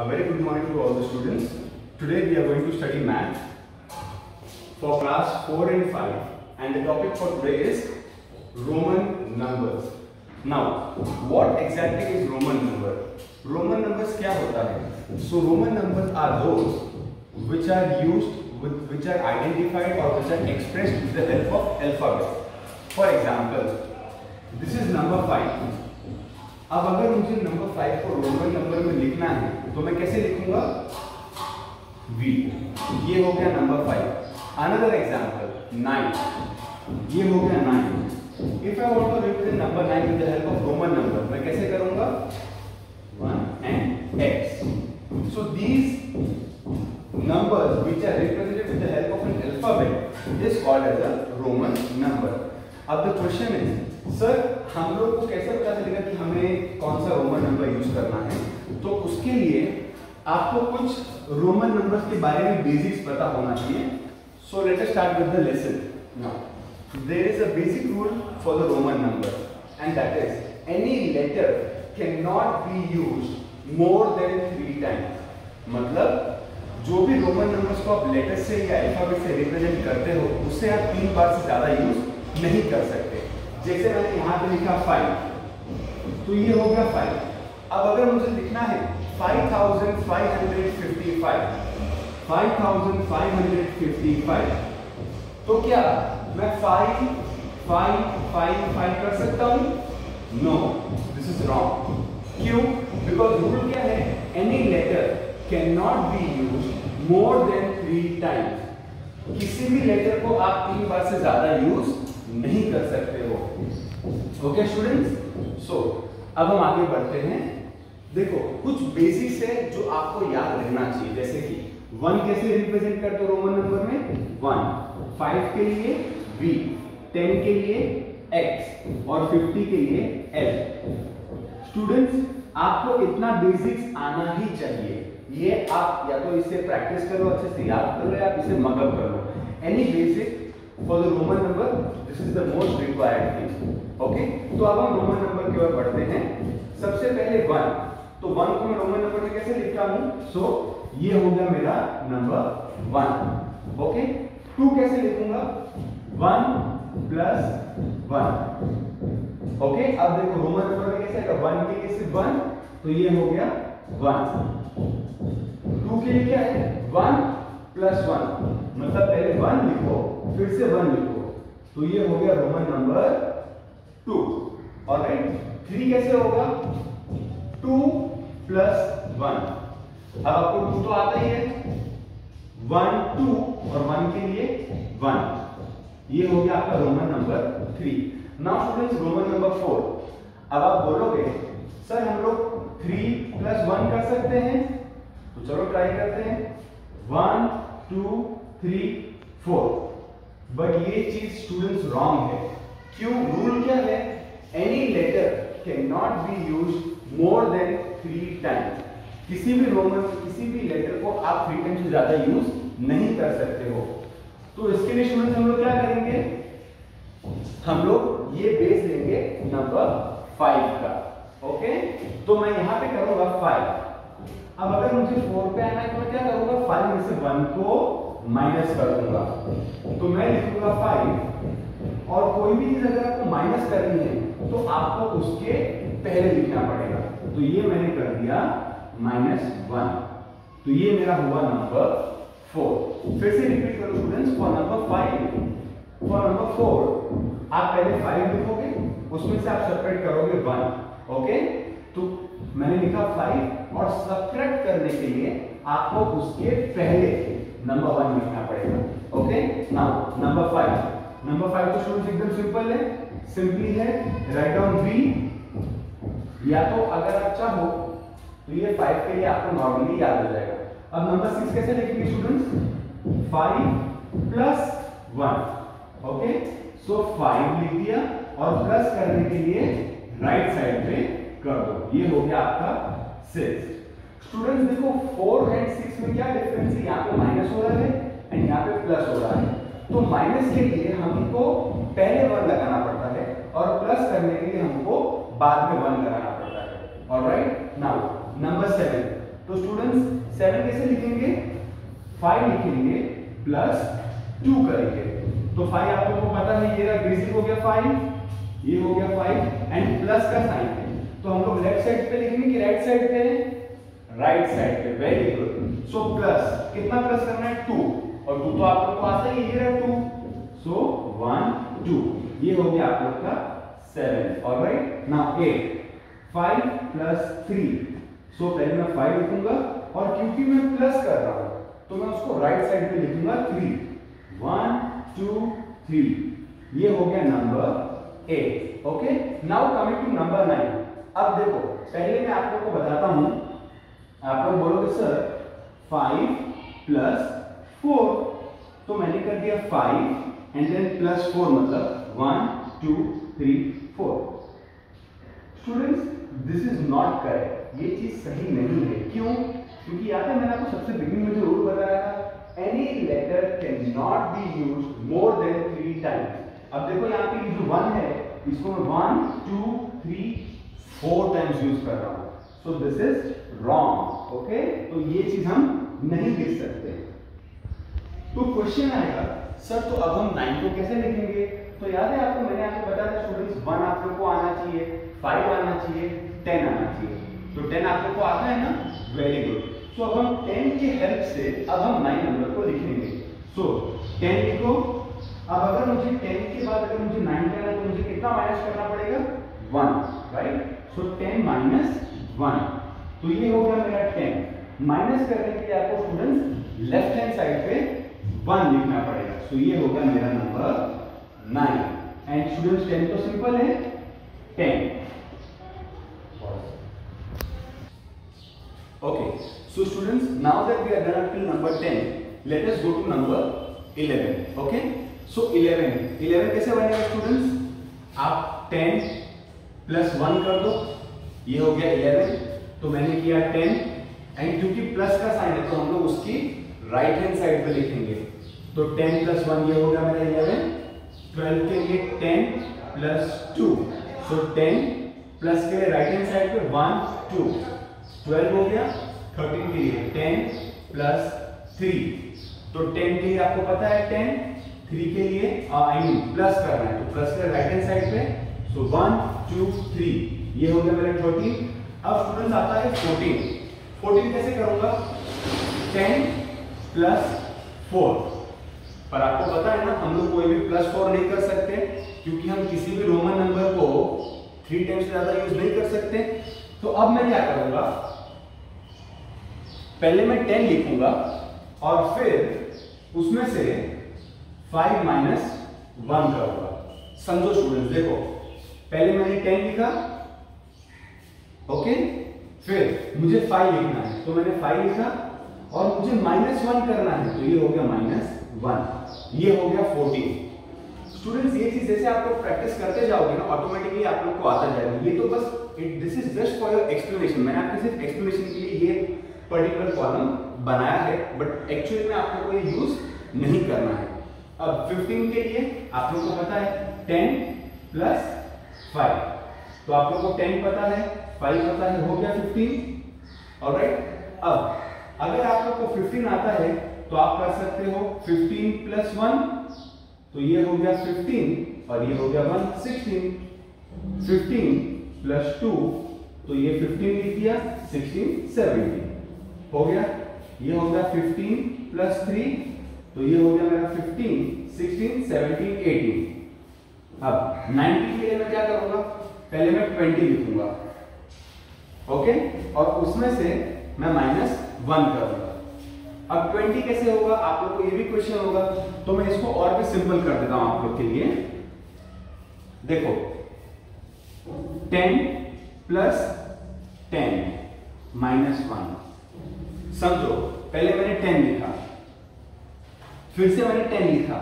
A very good morning to all the students. Today we are going to study math for class 4 and 5, and the topic for today is Roman numbers. Now, what exactly is Roman number? Roman numbers क्या होता है? So Roman numbers are those which are identified or which are expressed with the help of alphabet. For example, this is number 5. अब अगर मुझे number 5 को Roman number में लिखना है तो मैं कैसे लिखूंगा? V. ये हो गया नंबर 5. Another example 9. ये हो गया 9. If I want to represent number 9 with the help of Roman number, मैं कैसे करूंगा? 1 and x. So these numbers which are represented with the help of an alphabet is called as a Roman number. अब the question is, sir हम लोग को कैसे पता चलेगा कि हमें कौन सा रोमन नंबर यूज करना है? तो उसके लिए आपको कुछ रोमन नंबर्स के बारे में बेसिक्स पता होना चाहिए. So let us start with the lesson. Now there is a basic rule for the Roman number and that is any letter can not be used more than 3 times. मतलब जो भी Roman numbers को आप letter से या alphabet से represent करते हो उससे आप 3 बार से ज्यादा यूज नहीं कर सकते. जैसे मैंने यहाँ पे लिखा 5, तो ये हो गया 5. अब अगर मुझे लिखना है 5555, तो क्या मैं 5 5 5 5 कर सकता हूँ? No, this is wrong. क्यों? बिकॉज रूल क्या है? Any letter can not be used more than 3 times. किसी भी लेटर को आप 3 बार से ज्यादा यूज नहीं कर सकते हो. ओके स्टूडेंट्स, सो अब हम आगे बढ़ते हैं. देखो कुछ बेसिक्स है जो आपको याद रहना चाहिए. जैसे कि 1 कैसे रिप्रेजेंट करते हो रोमन नंबर में? 1. 5 के लिए V, 10 के लिए X और 50 के लिए L. स्टूडेंट्स आपको इतना बेसिक्स आना ही चाहिए. ये आप या तो इससे प्रैक्टिस करो, अच्छे से याद कर लो, या आप इसे मगअप कर लो. Any basic for the Roman number, this is the most required thing. Okay, तो अब हम रोमन नंबर की ओर बढ़ते हैं. सबसे पहले 1. तो 1 को मैं रोमन नंबर में कैसे लिखता हूं? सो ये हो गया मेरा नंबर 1. ओके, 2 कैसे लिखूंगा? 1 + 1. ओके, अब देखो रोमन नंबर में कैसे आएगा? 1 के लिए सिर्फ 1, तो ये हो गया 1. 2 के लिए क्या है? 1 + 1. मतलब पहले 1 लिखो फिर से 1 लिखो, तो ये हो गया रोमन नंबर 2. ऑलराइट. 3 कैसे होगा? 2 + 1. अब आपको 2 तो आता ही है. 1 2 और 1 के लिए 1. ये हो गया आपका Roman number 3. Now students Roman number 4. अब आप बोलोगे सर हम लोग 3 + 1 कर सकते हैं, तो चलो ट्राई करते हैं. 1 2 3 4. बट ये चीज स्टूडेंट्स रॉन्ग है. क्यों? रूल क्या है? Any letter can not be used more than 3 times. किसी भी लेटर को आप 3 टाइम्स से ज्यादा यूज नहीं कर सकते हो. तो इसके लिए स्टूडेंट्स हम लोग क्या करेंगे? हम लोग ये बेस लेंगे नंबर 5 का. ओके, तो मैं यहां पे करूंगा 5. अब अगर मुझे 4 पे आना है तो मैं क्या करूंगा? 5 में से 1 को माइनस कर दूंगा, तो मैं लिखूंगा 5. और कोई भी चीज अगर आपको माइनस करनी है तो आपको उसके पहले लिखना पड़ेगा. तो ये मैंने कर दिया -1. तो ये मेरा हुआ नंबर 4. फिर से रिपीट करो students. For number 5, for number 4 आप पहले 5 लिखोगे, उसमें से आप सब्ट्रैक्ट करोगे 1. ओके, तो मैंने लिखा 5 और सब्ट्रैक्ट करने के लिए आपको उसके पहले नंबर 1 लिखना पड़ेगा. Okay, now number 5. नंबर 5 तो स्टूडेंट्स एकदम सिंपल है. सिंपली है, राइट डाउन V. या तो अगर आप चाहो तो ये 5 के लिए आपको नॉर्मली याद हो जाएगा. अब नंबर 6 कैसे लिखेंगे स्टूडेंट्स? 5 + 1. ओके, सो 5 लिख दिया और प्लस करने के लिए राइट साइड पे कर दो. ये हो गया आपका 6. स्टूडेंट्स देखो 4 और 6 में क्या डिफरेंस है? यहाँ पे माइनस हो रहा है एंड यहाँ पे प्लस हो रहा है. तो माइनस के लिए हमको पहले 1 लगाना पड़ता है और प्लस करने के लिए हमको बाद में 1 लगाना पड़ता है. Alright, now number 7. तो स्टूडेंट्स 7 कैसे लिखेंगे, 5 लिखेंगे प्लस 2 करेंगे। तो 5 आप लोगों को पता है ये रहा बेसिक हो गया 5, ये हो गया 5 एंड प्लस का साइन है, तो हम लोग लेफ्ट साइड पे लिखेंगे कि राइट साइड पे, राइट साइड पे। Very good. सो प्लस कितना प्लस करना है 2, और 2 तो आप लोग को आता है, ये रहा 2, सो 1 2, ये हो गया आप लोग का 7। ऑलराइट, नाउ 8, 5 प्लस 3, सो पहले मैं 5 लिखूंगा और क्योंकि मैं प्लस कर रहा हूं तो मैं उसको राइट साइड पे लिखूंगा 3, 1 2 3, ये हो गया number 8। Okay, now coming to number 9। अब देखो पहले मैं आप लोग को बताता हूं, आप लोग बोलोगे सर 5 प्लस 4, तो मैंने कर दिया 5 एंड देन प्लस 4, मतलब 1 2 3 4। Students this is not correct, ये चीज सही नहीं है। क्यों? क्योंकि याद है मैंने आपको सबसे बिगिनिंग में जो रूल बताया था, any letter can not be used more than 3 times. अब देखो यहाँ पे ये जो 1 है इसको मैं 1 2 3 4 टाइम्स यूज कर रहा हूं, so this is wrong. Okay, तो ये चीज हम नहीं लिख सकते। तो क्वेश्चन आएगा सर तो अब हम 9 को कैसे लिखेंगे? तो याद है आपको मैंने आपको बताया था स्टूडेंट्स 1 आप लोग को आना चाहिए, 5 आना चाहिए, 10 आना चाहिए। तो 10 आप लोग को आता है ना, वेरी गुड। सो अब हम 10 की हेल्प से अब हम 9 नंबर को लिखेंगे। सो 10 लिखो। अब अगर मुझे 10 के बाद अगर मुझे 9 करना है तो मुझे कितना माइनस करना पड़ेगा, 1, राइट। सो 10 माइनस 1, तो ये हो गया मेरा 10। माइनस करने के लिए आपको स्टूडेंट्स लेफ्ट हैंड साइड पे 1 लिखना पड़ेगा, सो ये हो गया मेरा नंबर 9। एंड स्टूडेंट्स 10 तो सिंपल है, 10। Okay, so students, now that we are done till number 10, let us go to number 11. Okay, so 11 कैसे बनेगा स्टूडेंट्स? आप 10 प्लस 1 कर दो, ये हो गया 11। तो मैंने किया 10 एंड क्योंकि प्लस का साइन है तो हम लोग उसकी राइट हैंड साइड पे लिखेंगे। तो 10 प्लस 1 ये हो गया मेरा 11। 12 के लिए 10 प्लस 2, सो 10 प्लस के लिए राइट हैंड साइड पे 1 2, 12 हो गया। 13 के लिए 10 प्लस 3, तो 10 के लिए आपको पता है 10, 3 के लिए आई मीन प्लस करना है तो प्लस के राइट हैंड साइड पे, सो 1 2 3, ये हो गया मेरा 14। अब स्टूडेंट्स आता है 14। 14 कैसे करूंगा? 10 प्लस 4, पर आपको पता है ना हम लोग कोई भी प्लस 4 नहीं कर सकते क्योंकि हम किसी भी रोमन नंबर को 3 टाइम्स से ज्यादा यूज नहीं कर सकते। तो अब मैं क्या करूंगा, पहले मैं 10 लिखूंगा और फिर उसमें से 5 माइनस 1 करूंगा। समझो स्टूडेंट्स, देखो पहले मैंने 10 लिखा, ओके, फिर मुझे 5 लिखना है तो मैंने 5 लिखा और मुझे माइनस 1 करना है तो ये हो गया -1, ये हो गया 14। स्टूडेंट्स ये चीज जैसे आप लोग प्रैक्टिस करते जाओगे ना ऑटोमेटिकली आप लोग को आता जाएगा। ये तो बस this is just for your explanation, मैंने आपके सिर्फ एक्सप्लेनेशन के लिए ये पर्टिकुलर कॉलम बनाया है, बट एक्चुअली में आप लोग को ये यूज नहीं करना है। अब 15 के लिए आप लोग को पता है 10 प्लस 5, तो आप लोग को 10 पता है, 5 पता है, हो गया 15। ऑलराइट, अब अगर आप लोग को 15 आता है तो आप कर सकते हो 15 प्लस 1, तो ये हो गया 15 और ये हो गया 1 16। 15 प्लस 2, तो ये 15 लिख दिया, 16 17 हो गया। ये हो गया 15 प्लस 3, तो ये हो गया मेरा 15 16 17 18। अब 90 के लिए मैं क्या करूंगा, पहले मैं 20 लिखूंगा, ओके, और उसमें से मैं -1 करूंगा। अब 20 कैसे होगा, आप लोग को ये भी क्वेश्चन होगा, तो मैं इसको और भी सिंपल कर देता हूं आप लोग के लिए। देखो 10 प्लस 10 -1, समझो पहले मैंने 10 लिखा, फिर से मैंने 10 लिखा,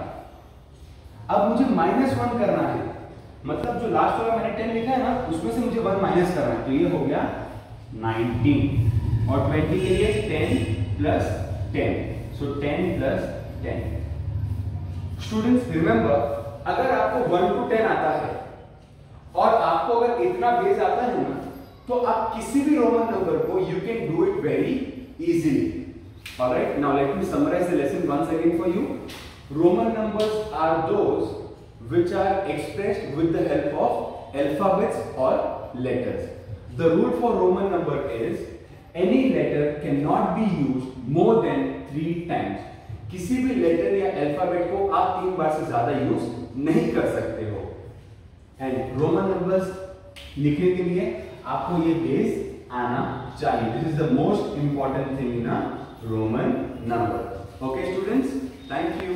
अब मुझे -1 करना है, मतलब जो लास्ट वाला मैंने 10 लिखा है ना उसमें से मुझे 1 माइनस करना है, तो ये हो गया 19। और 20 के लिए 10 प्लस 10, सो 10 प्लस 10। स्टूडेंट्स रिमेंबर, अगर आपको 1 to 10 आता है और आपको अगर इतना बेस आता है ना, तो आप किसी भी रोमन नंबर को you can do it very easily. Alright, now let me summarize the lesson once again for you. Roman numbers are those which are expressed with the help of alphabets or letters. The rule for Roman number is any letter cannot be used more than 3 times. किसी भी letter या alphabet को आप 3 बार से ज्यादा use नहीं कर सकते हो. एंड रोमन नंबर्स लिखने के लिए आपको ये बेस आना चाहिए. This is the most important thing in a Roman number. Okay students, thank you.